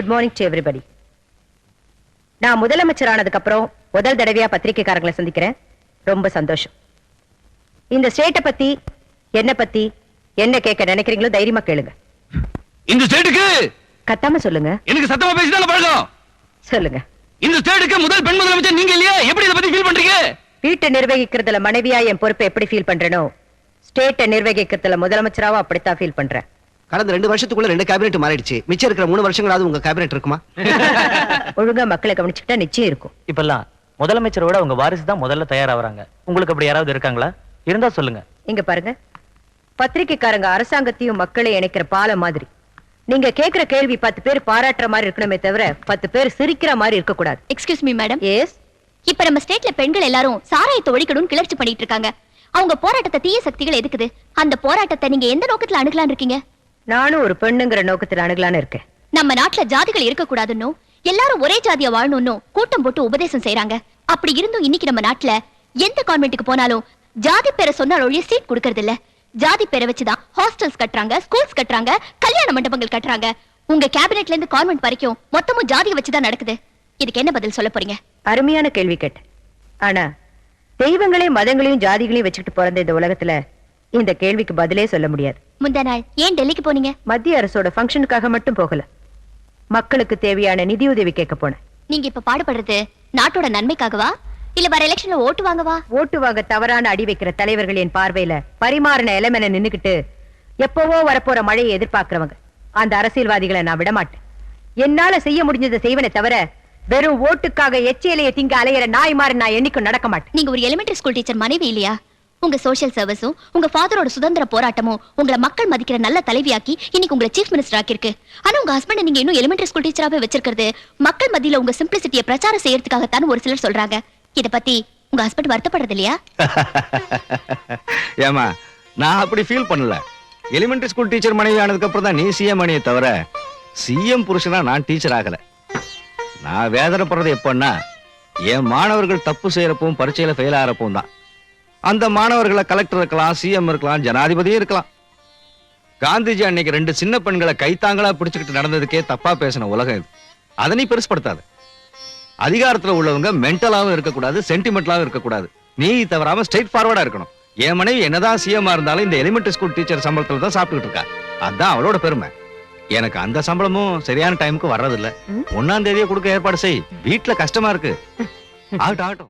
Good morning to everybody. நான் முதலமைச்சர் ஆனதுக்கு அப்புறம் முதல் தடவையா பத்திரிகைக்காரங்களை சந்திக்கிறேன். ரொம்ப சந்தோஷம். இந்த ஸ்டேட்டை பத்தி என்ன கேட்க நினைக்கிறீங்களோ தைரியமா கேளுங்க. இந்த ஸ்டேட்டுக்கு கத்தாம சொல்லுங்க. எனக்கு சத்தமா பேசிதான் பழக்கம். சொல்லுங்க. இந்த ஸ்டேட்டுக்கு முதல் பெண் முதலமைச்சர் நீங்க இல்லையா? எப்படி இத பத்தி ஃபீல் பண்றீங்க? வீட்டை நிர்வகிக்கிறதுல மனைவியா என் பொறுப்பை எப்படி ஃபீல் பண்றேனோ ஸ்டேட்டை நிர்வகிக்கிறதுல முதலமைச்சராவா அப்படித்தான் ஃபீல் பண்றேன். கடந்த 2 வருஷத்துக்குள்ள 2 கேபினெட் மாறிடுச்சு. மிச்சம் இருக்கிற 3 வருஷங்களாவது உங்க கேபினெட் இருக்குமா? ஒழுங்கா மக்களை கவனிச்சுக்கிட்டா நிச்சயம் இருக்கும். இப்பெல்லாம் முதலமைச்சரோட உங்க வாரிசு தான் முதல்ல தயாராவறாங்க. உங்களுக்கு அப்படி யாராவது இருக்காங்களா? இருந்தா சொல்லுங்க. இங்க பாருங்க, பத்திரிகைக்காரங்க அரசாங்கத்தையும் மக்களை இணைக்கிற பாலம் மாதிரி. நீங்க கேக்குற கேள்வி 10 பேர் பாராட்டுற மாதிரி இருக்கணுமே தவிர 10 பேர் சிரிக்கிற மாதிரி இருக்க கூடாது. Excuse me madam. எஸ். இப்ப நம்ம ஸ்டேட்ல பெண்கள் எல்லாரும் சாராயத்தை ஒழிக்கணும்னு கிளர்ச்சி பண்ணிட்டு இருக்காங்க. அவங்க போராட்டத்தை தீய சக்திகள் எதுக்குது? அந்த போராட்டத்தை நீங்க எந்த நோக்கத்துல அணுகலான்னு இருக்கீங்க? நானும் ஒரு பெண்ணுங்கிற நோக்கத்துல அணுகலான்னு இருக்கேன். நம்ம நாட்டுல ஜாதிகள் இருக்க கூடாதுன்னு, எல்லாரும் ஒரே ஜாதியா வாழணும்னு கூட்டம் போட்டு உபதேசம் செய்யறாங்க. அப்படி இருந்தும் இன்னைக்கு நம்ம நாட்டுல எந்த கான்வென்ட்டுக்கு போனாலும் ஜாதி பேரை சொன்னால் ஒழிய சீட் கொடுக்கறது இல்ல. ஜாதி பேரை வச்சுதான் ஹாஸ்டல்ஸ் கட்டுறாங்க, ஸ்கூல்ஸ் கட்டுறாங்க, கல்யாண மண்டபங்கள் கட்டுறாங்க. உங்க கேபினெட்ல இருந்து கான்வென்ட் வரைக்கும் மொத்தமும் ஜாதியை வச்சுதான் நடக்குது. இதுக்கு என்ன பதில் சொல்ல போறீங்க? அருமையான கேள்வி கேட்டேன். ஆனா தெய்வங்களையும் மதங்களையும் ஜாதிகளையும் வச்சுக்கிட்டு பிறந்த இந்த உலகத்துல இந்த கேள்விக்கு பதிலே சொல்ல முடியாது. முந்தா நாள் ஏன் டெல்லிக்கு போனீங்க? மத்திய அரசோட ஃபங்க்ஷனுக்காக மட்டும் போகல, மக்களுக்கு தேவையான நிதியுதவி கேட்க போனேன். நீங்க இப்ப பாடுபடுறது நாட்டோட நன்மைக்காகவா இல்ல வர எலெக்ஷன்ல ஓட்டு வாங்கவா? ஓட்டு வாங்க தவறான அடி வைக்கிற தலைவர்கள் என் பார்வையில பரிமாறின எலமென நின்னுக்கிட்டு எப்பவோ வரப்போற மழையை எதிர்பார்க்கிறவங்க. அந்த அரசியல்வாதிகளை நான் விடமாட்டேன். என்னால செய்ய முடிஞ்சதை செய்வனே தவிர வெறும் ஓட்டுக்காக எச்சிலையை திங்க அலையிற நாய் மாதிரி நான் என்னைக்கும் நடக்க மாட்டேன். நீங்க ஒரு எலிமெண்டரி ஸ்கூல் டீச்சர் மனைவி இல்லையா? உங்க சோசியல் சர்வீஸும் உங்க ஃபாதரோட சுதந்திர போராட்டமும் உங்களை மக்கள் மதிக்கிற நல்ல தலைவியாக்கி இன்னைக்கு உங்களை சீஃப் மினிஸ்டர் ஆக்கிருக்கு. ஆனா உங்க ஹஸ்பண்ட் நீங்க இன்னும் எலிமெண்டரி ஸ்கூல் டீச்சராவே வச்சிருக்கிறது மக்கள் மத்தியில உங்க சிம்பிளிசிட்டியை பிரச்சாரம் செய்யறதுக்காகத்தான் ஒரு சிலர் சொல்றாங்க. இத பத்தி உங்க ஹஸ்பண்ட் வருத்தப்படுறது இல்லையா? ஏமா, நான் அப்படி ஃபீல் பண்ணல. எலிமெண்டரி ஸ்கூல் டீச்சர் மனைவி ஆனதுக்கு அப்புறம் தான் நீ சிஎம் மணியை தவிர சிஎம் புருஷனா நான் டீச்சர் ஆகல. நான் வேதனைப்படுறது எப்பன்னா என் மாணவர்கள் தப்பு செய்யறப்பவும் பரீட்சையில ஃபெயில் ஆகிறப்பவும் தான். அந்த மாணவர்களை கலெக்டர் இருக்கலாம், சிஎம் இருக்கலாம், ஜனாதிபதியும் இருக்கலாம். காந்திஜி அன்னைக்கு 2 சின்ன பெண்களை கைத்தாங்களா பிடிச்சுக்கிட்டு நடந்ததுக்கே தப்பா பேசின உலகம் இது. அதை நீ பெருசுப்படுத்தாது. அதிகாரத்துல உள்ளவங்க மென்டலாவும் இருக்கக்கூடாது, சென்டிமெண்டலாவும் இருக்கக்கூடாது. நீ தவறாம ஸ்ட்ரெயிட் ஃபார்வர்டா இருக்கணும். என் மனைவி என்னதான் சிஎம்மா இருந்தாலும் இந்த எலிமெண்டரி ஸ்கூல் டீச்சர் சம்பளத்துல தான் சாப்பிட்டுட்டு இருக்கா. அதான் அவளோட பெருமை. எனக்கு அந்த சம்பளமும் சரியான டைமுக்கு வர்றதில்ல. 1ஆம் தேதியே கொடுக்க ஏற்பாடு செய். வீட்டுல கஷ்டமா இருக்கு. ஆகட்டும் ஆகட்டும்.